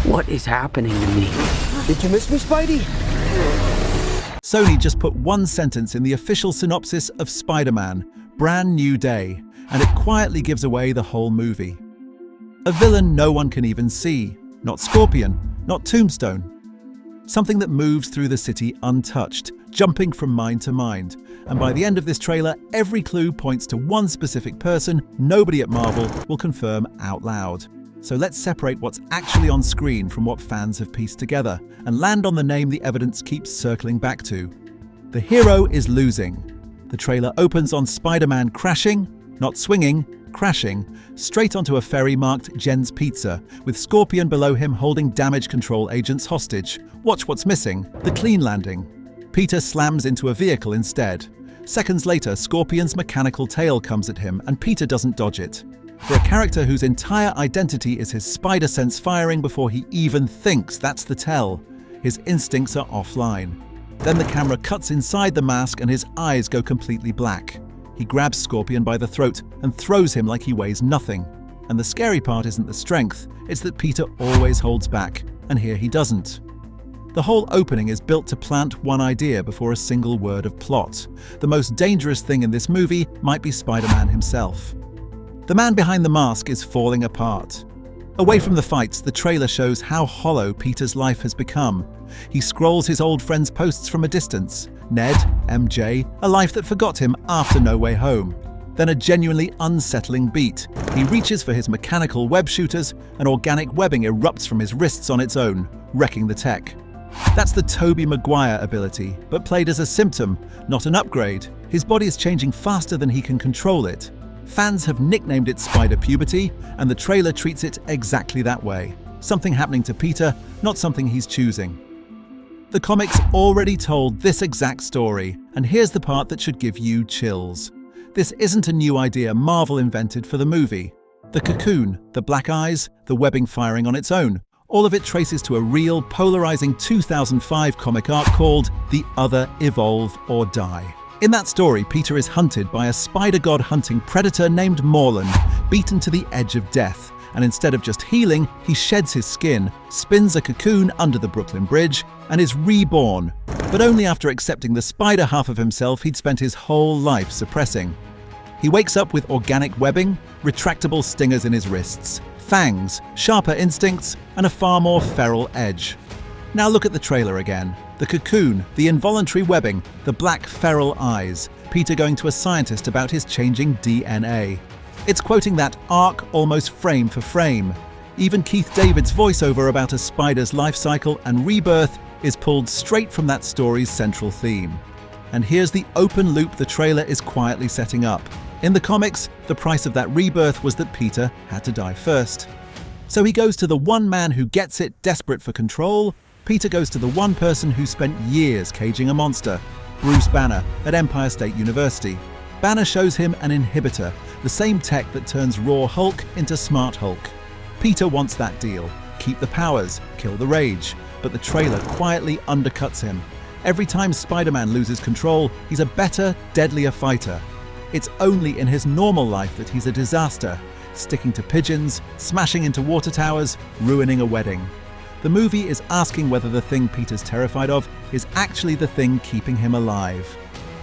What is happening to me? Did you miss me, Spidey? Sony just put one sentence in the official synopsis of Spider-Man, Brand New Day, and it quietly gives away the whole movie. A villain no one can even see, not Scorpion, not Tombstone. Something that moves through the city untouched, jumping from mind to mind. And by the end of this trailer, every clue points to one specific person nobody at Marvel will confirm out loud. So let's separate what's actually on screen from what fans have pieced together and land on the name the evidence keeps circling back to. The hero is losing. The trailer opens on Spider-Man crashing, not swinging, crashing, straight onto a ferry marked Jen's Pizza, with Scorpion below him holding damage control agents hostage. Watch what's missing, the clean landing. Peter slams into a vehicle instead. Seconds later, Scorpion's mechanical tail comes at him and Peter doesn't dodge it. For a character whose entire identity is his spider sense firing before he even thinks that's the tell, his instincts are offline. Then the camera cuts inside the mask and his eyes go completely black. He grabs Scorpion by the throat and throws him like he weighs nothing. And the scary part isn't the strength, it's that Peter always holds back, and here he doesn't. The whole opening is built to plant one idea before a single word of plot. The most dangerous thing in this movie might be Spider-Man himself. The man behind the mask is falling apart. Away from the fights, the trailer shows how hollow Peter's life has become. He scrolls his old friends' posts from a distance. Ned, MJ, a life that forgot him after No Way Home. Then a genuinely unsettling beat. He reaches for his mechanical web shooters, and organic webbing erupts from his wrists on its own, wrecking the tech. That's the Tobey Maguire ability, but played as a symptom, not an upgrade. His body is changing faster than he can control it. Fans have nicknamed it Spider Puberty, and the trailer treats it exactly that way. Something happening to Peter, not something he's choosing. The comics already told this exact story, and here's the part that should give you chills. This isn't a new idea Marvel invented for the movie. The cocoon, the black eyes, the webbing firing on its own, all of it traces to a real, polarizing 2005 comic arc called The Other Evolve or Die. In that story, Peter is hunted by a spider god hunting predator named Morlun, beaten to the edge of death, and instead of just healing, he sheds his skin, spins a cocoon under the Brooklyn Bridge, and is reborn, but only after accepting the spider half of himself he'd spent his whole life suppressing. He wakes up with organic webbing, retractable stingers in his wrists, fangs, sharper instincts, and a far more feral edge. Now look at the trailer again. The cocoon, the involuntary webbing, the black feral eyes, Peter going to a scientist about his changing DNA. It's quoting that arc almost frame for frame. Even Keith David's voiceover about a spider's life cycle and rebirth is pulled straight from that story's central theme. And here's the open loop the trailer is quietly setting up. In the comics, the price of that rebirth was that Peter had to die first. So he goes to the one man who gets it, desperate for control. Peter goes to the one person who spent years caging a monster, Bruce Banner at Empire State University. Banner shows him an inhibitor, the same tech that turns raw Hulk into smart Hulk. Peter wants that deal, keep the powers, kill the rage, but the trailer quietly undercuts him. Every time Spider-Man loses control, he's a better, deadlier fighter. It's only in his normal life that he's a disaster, sticking to pigeons, smashing into water towers, ruining a wedding. The movie is asking whether the thing Peter's terrified of is actually the thing keeping him alive.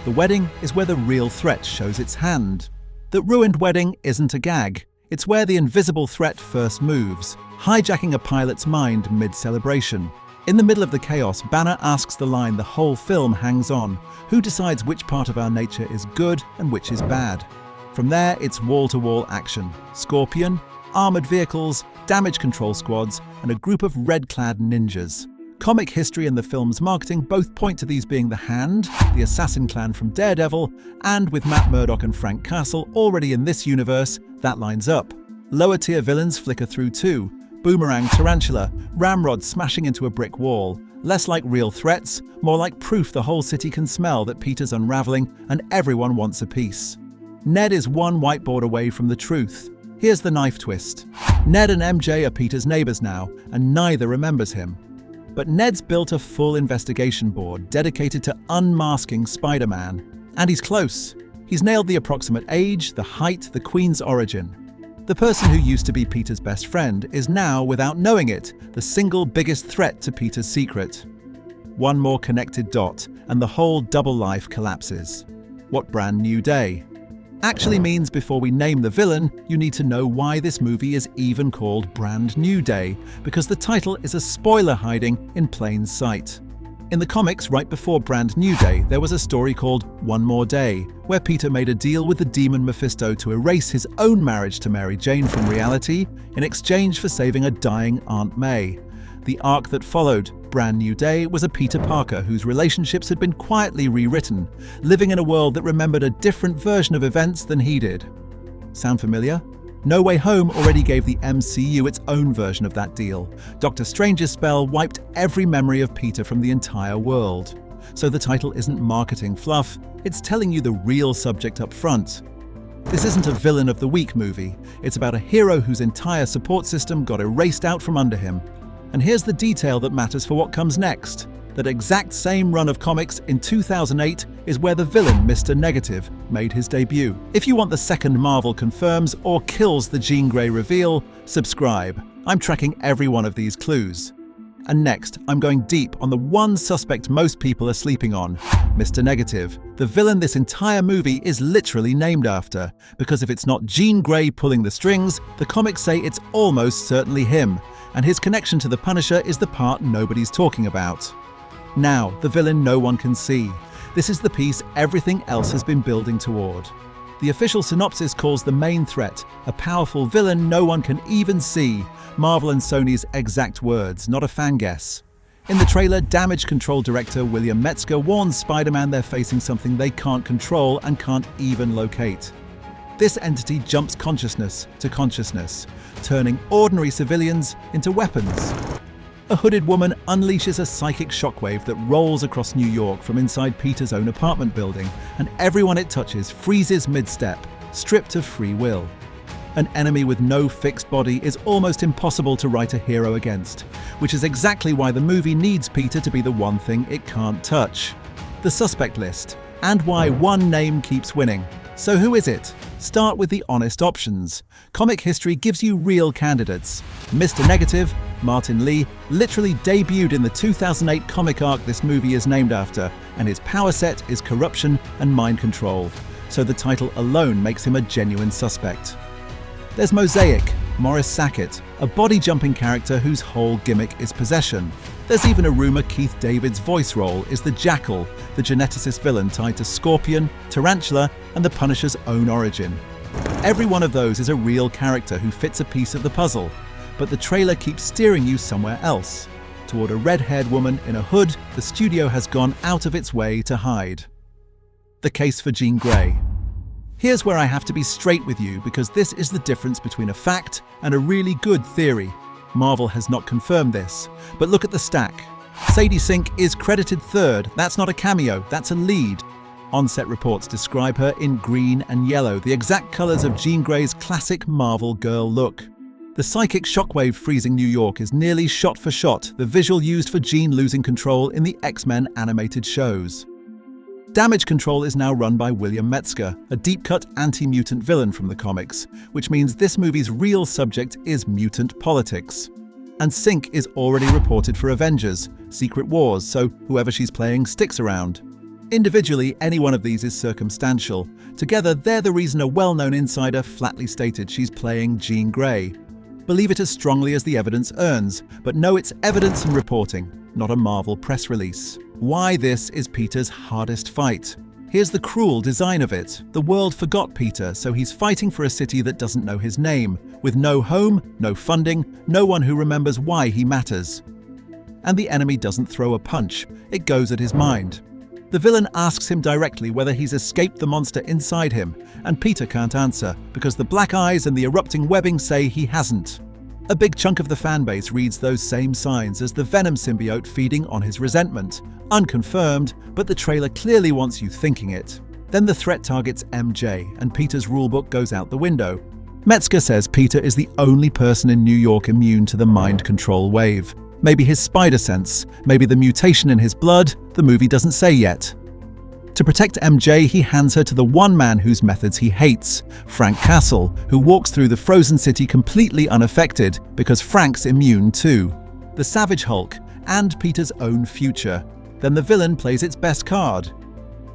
The wedding is where the real threat shows its hand. That ruined wedding isn't a gag. It's where the invisible threat first moves, hijacking a pilot's mind mid-celebration. In the middle of the chaos, Banner asks the line the whole film hangs on. Who decides which part of our nature is good and which is bad? From there, it's wall-to-wall action. Scorpion, armored vehicles, damage control squads, and a group of red-clad ninjas. Comic history and the film's marketing both point to these being the Hand, the assassin clan from Daredevil, and with Matt Murdock and Frank Castle already in this universe, that lines up. Lower-tier villains flicker through too. Boomerang, Tarantula, Ramrod smashing into a brick wall. Less like real threats, more like proof the whole city can smell that Peter's unraveling and everyone wants a piece. Ned is one whiteboard away from the truth. Here's the knife twist. Ned and MJ are Peter's neighbors now, and neither remembers him. But Ned's built a full investigation board dedicated to unmasking Spider-Man. And he's close. He's nailed the approximate age, the height, the Queen's origin. The person who used to be Peter's best friend is now, without knowing it, the single biggest threat to Peter's secret. One more connected dot, and the whole double life collapses. What brand new day actually means before we name the villain, you need to know why this movie is even called Brand New Day, because the title is a spoiler hiding in plain sight. In the comics, right before Brand New Day, there was a story called One More Day, where Peter made a deal with the demon Mephisto to erase his own marriage to Mary Jane from reality in exchange for saving a dying Aunt May. The arc that followed, Brand New Day, was a Peter Parker whose relationships had been quietly rewritten, living in a world that remembered a different version of events than he did. Sound familiar? No Way Home already gave the MCU its own version of that deal. Doctor Strange's spell wiped every memory of Peter from the entire world. So the title isn't marketing fluff, it's telling you the real subject up front. This isn't a villain of the week movie, it's about a hero whose entire support system got erased out from under him. And here's the detail that matters for what comes next. That exact same run of comics in 2008 is where the villain Mr. Negative made his debut. If you want the second Marvel confirms or kills the Jean Grey reveal, subscribe. I'm tracking every one of these clues. And next, I'm going deep on the one suspect most people are sleeping on, Mr. Negative. The villain this entire movie is literally named after, because if it's not Jean Grey pulling the strings, the comics say it's almost certainly him, and his connection to the Punisher is the part nobody's talking about. Now, the villain no one can see. This is the piece everything else has been building toward. The official synopsis calls the main threat a powerful villain no one can even see. Marvel and Sony's exact words, not a fan guess. In the trailer, Damage Control director William Metzger warns Spider-Man they're facing something they can't control and can't even locate. This entity jumps consciousness to consciousness, turning ordinary civilians into weapons. A hooded woman unleashes a psychic shockwave that rolls across New York from inside Peter's own apartment building, and everyone it touches freezes mid-step, stripped of free will. An enemy with no fixed body is almost impossible to write a hero against, which is exactly why the movie needs Peter to be the one thing it can't touch. The suspect list, and why one name keeps winning. So who is it? Start with the honest options. Comic history gives you real candidates. Mr. Negative, Martin Lee, literally debuted in the 2008 comic arc this movie is named after, and his power set is corruption and mind control. So the title alone makes him a genuine suspect. There's Mosaic, Morris Sackett, a body-jumping character whose whole gimmick is possession. There's even a rumor Keith David's voice role is the Jackal, the geneticist villain tied to Scorpion, Tarantula, and the Punisher's own origin. Every one of those is a real character who fits a piece of the puzzle, but the trailer keeps steering you somewhere else, toward a red-haired woman in a hood the studio has gone out of its way to hide. The case for Jean Grey. Here's where I have to be straight with you, because this is the difference between a fact and a really good theory. Marvel has not confirmed this, but look at the stack. Sadie Sink is credited third. That's not a cameo, that's a lead. On-set reports describe her in green and yellow, the exact colors of Jean Grey's classic Marvel girl look. The psychic shockwave freezing New York is nearly shot for shot the visual used for Jean losing control in the X-Men animated shows. Damage Control is now run by William Metzger, a deep-cut anti-mutant villain from the comics, which means this movie's real subject is mutant politics. And Sync is already reported for Avengers, Secret Wars, so whoever she's playing sticks around. Individually, any one of these is circumstantial. Together, they're the reason a well-known insider flatly stated she's playing Jean Grey. Believe it as strongly as the evidence earns, but know it's evidence and reporting, not a Marvel press release. Why this is Peter's hardest fight. Here's the cruel design of it. The world forgot Peter, so he's fighting for a city that doesn't know his name, with no home, no funding, no one who remembers why he matters. And the enemy doesn't throw a punch, it goes at his mind. The villain asks him directly whether he's escaped the monster inside him, and Peter can't answer, because the black eyes and the erupting webbing say he hasn't. A big chunk of the fanbase reads those same signs as the Venom symbiote feeding on his resentment. Unconfirmed, but the trailer clearly wants you thinking it. Then the threat targets MJ, and Peter's rulebook goes out the window. Metzger says Peter is the only person in New York immune to the mind control wave. Maybe his spider sense, maybe the mutation in his blood, the movie doesn't say yet. To protect MJ, he hands her to the one man whose methods he hates, Frank Castle, who walks through the frozen city completely unaffected because Frank's immune too. The Savage Hulk and Peter's own future. Then the villain plays its best card.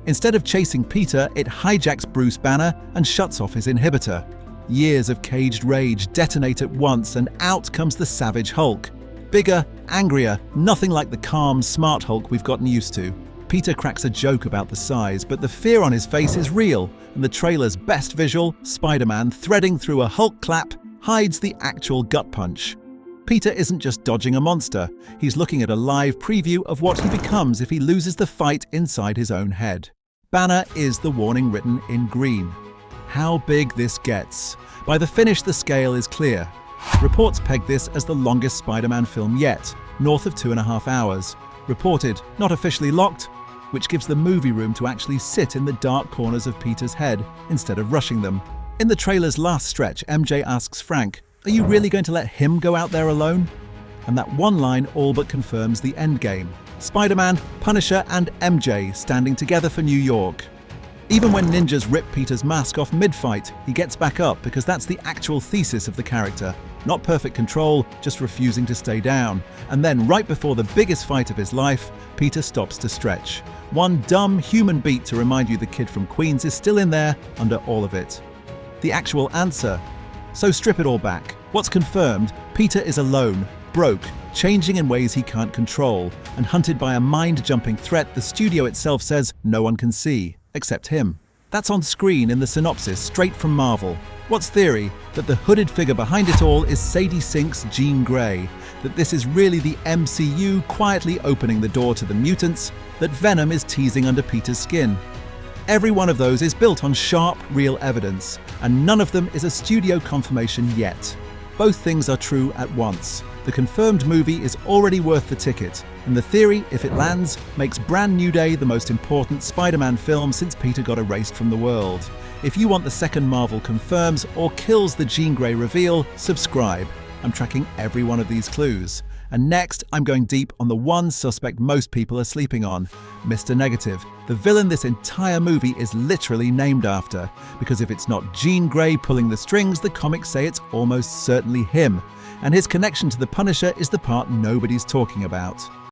Instead of chasing Peter, it hijacks Bruce Banner and shuts off his inhibitor. Years of caged rage detonate at once and out comes the Savage Hulk. Bigger, angrier, nothing like the calm, smart Hulk we've gotten used to. Peter cracks a joke about the size, but the fear on his face is real, and the trailer's best visual, Spider-Man threading through a Hulk clap, hides the actual gut punch. Peter isn't just dodging a monster, he's looking at a live preview of what he becomes if he loses the fight inside his own head. Banner is the warning written in green. How big this gets. By the finish, the scale is clear. Reports peg this as the longest Spider-Man film yet, north of 2.5 hours. Reported, not officially locked, which gives the movie room to actually sit in the dark corners of Peter's head instead of rushing them. In the trailer's last stretch, MJ asks Frank, "Are you really going to let him go out there alone?" And that one line all but confirms the endgame. Spider-Man, Punisher, and MJ standing together for New York. Even when ninjas rip Peter's mask off mid-fight, he gets back up because that's the actual thesis of the character. Not perfect control, just refusing to stay down. And then right before the biggest fight of his life, Peter stops to stretch. One dumb human beat to remind you the kid from Queens is still in there under all of it. The actual answer. So strip it all back. What's confirmed? Peter is alone, broke, changing in ways he can't control, and hunted by a mind-jumping threat the studio itself says no one can see, except him. That's on screen in the synopsis, straight from Marvel. What's theory? That the hooded figure behind it all is Sadie Sink's Jean Grey, that this is really the MCU quietly opening the door to the mutants, that Venom is teasing under Peter's skin. Every one of those is built on sharp, real evidence, and none of them is a studio confirmation yet. Both things are true at once. The confirmed movie is already worth the ticket, and the theory, if it lands, makes Brand New Day the most important Spider-Man film since Peter got erased from the world. If you want the second Marvel confirms or kills the Jean Grey reveal, subscribe. I'm tracking every one of these clues. And next, I'm going deep on the one suspect most people are sleeping on, Mr. Negative. The villain this entire movie is literally named after, because if it's not Jean Grey pulling the strings, the comics say it's almost certainly him. And his connection to the Punisher is the part nobody's talking about.